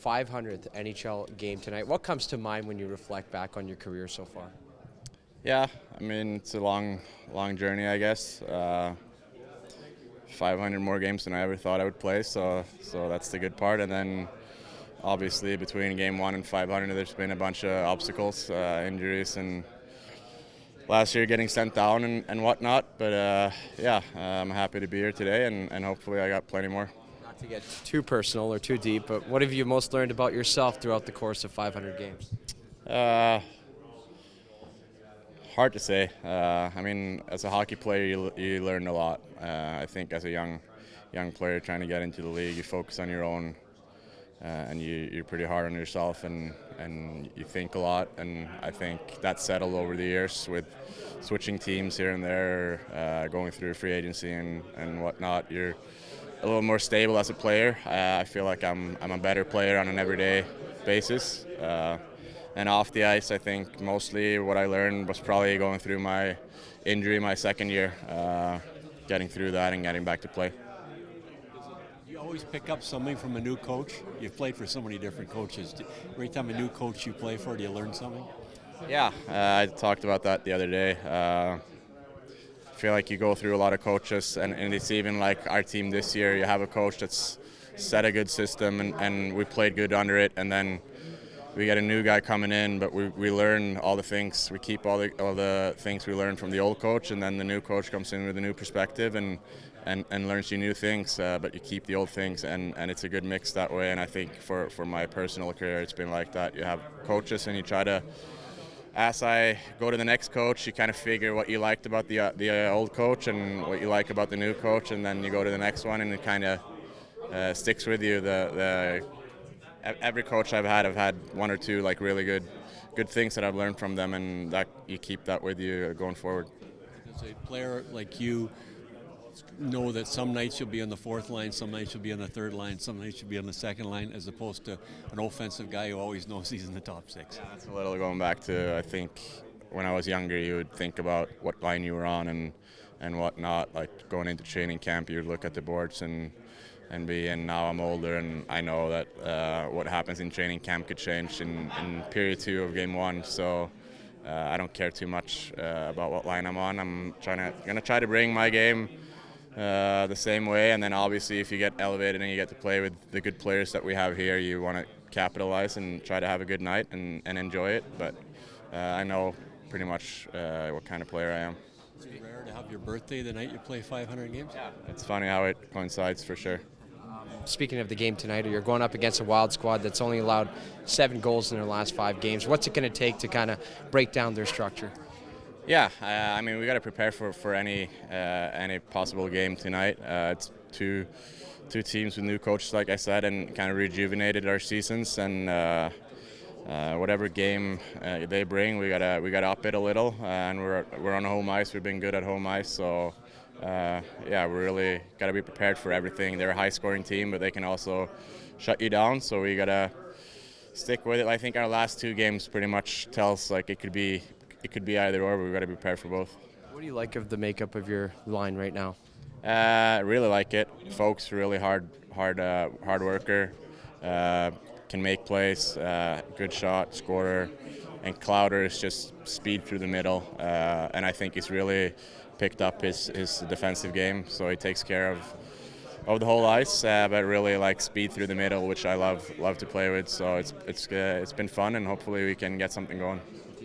500th NHL game tonight. What comes to mind when you reflect back on your career so far? Yeah, I mean it's a long journey, I guess. 500 more games than I ever thought I would play, so that's the good part. And then obviously between game 1 and 500, there's been a bunch of obstacles, injuries, and last year getting sent down and whatnot. But yeah, I'm happy to be here today, and hopefully I got plenty more. Not to get too personal or too deep, but what have you most learned about yourself throughout the course of 500 games? Uh, Hard to say. I mean, as a hockey player, you learn a lot. I think as a young player trying to get into the league, you focus on your own, and you're pretty hard on yourself, and you think a lot. And I think that's settled over the years with switching teams here and there, going through free agency and whatnot. You're a little more stable as a player. I feel like I'm a better player on an everyday basis. And off the ice, I think mostly what I learned was probably going through my injury my second year, getting through that and getting back to play. You always pick up something from a new coach. You've played for so many different coaches. Every time a new coach you play for, do you learn something? Yeah, I talked about that the other day. I feel like you go through a lot of coaches, and it's even like our team this year. You have a coach that's set a good system, and we played good under it, and then we get a new guy coming in, but we learn all the things. We keep all the things we learned from the old coach, and then the new coach comes in with a new perspective and learns you new things, but you keep the old things, and it's a good mix that way. And I think for my personal career, it's been like that. You have coaches, and you try to, as I go to the next coach, you kind of figure what you liked about the old coach and what you like about the new coach, and then you go to the next one, and it kind of sticks with you. Every coach I've had one or two like really good things that I've learned from them, and that you keep that with you going forward. As a player like you, know that some nights you'll be on the fourth line, some nights you'll be on the third line, some nights you'll be on the second line, as opposed to an offensive guy who always knows he's in the top six. Yeah, that's a little going back to, I think, when I was younger, you would think about what line you were on and whatnot. Like going into training camp, you'd look at the boards and now I'm older, and I know that what happens in training camp could change in period 2 of game 1. So I don't care too much about what line I'm on. I'm gonna try to bring my game the same way, and then obviously if you get elevated and you get to play with the good players that we have here, you want to capitalize and try to have a good night and enjoy it. But I know pretty much what kind of player I am. Is it rare to have your birthday the night you play 500 games? Yeah, it's funny how it coincides for sure. Speaking of the game tonight, you're going up against a Wild squad that's only allowed 7 goals in their last 5 games. What's it going to take to kind of break down their structure? Yeah, I mean we got to prepare for any possible game tonight. It's two teams with new coaches, like I said, and kind of rejuvenated our seasons. And whatever game they bring, we gotta up it a little. And we're on home ice. We've been good at home ice, so. Yeah, we really got to be prepared for everything. They're a high-scoring team, but they can also shut you down. So we got to stick with it. I think our last 2 games pretty much tells like it could be either or. But we got to be prepared for both. What do you like of the makeup of your line right now? Really like it. Folks, really hard worker. Can make plays. Good shot, scorer. And Clouder is just speed through the middle. And I think he's really picked up his defensive game, so he takes care of the whole ice, but really like speed through the middle, which I love to play with. So it's been fun, and hopefully we can get something going.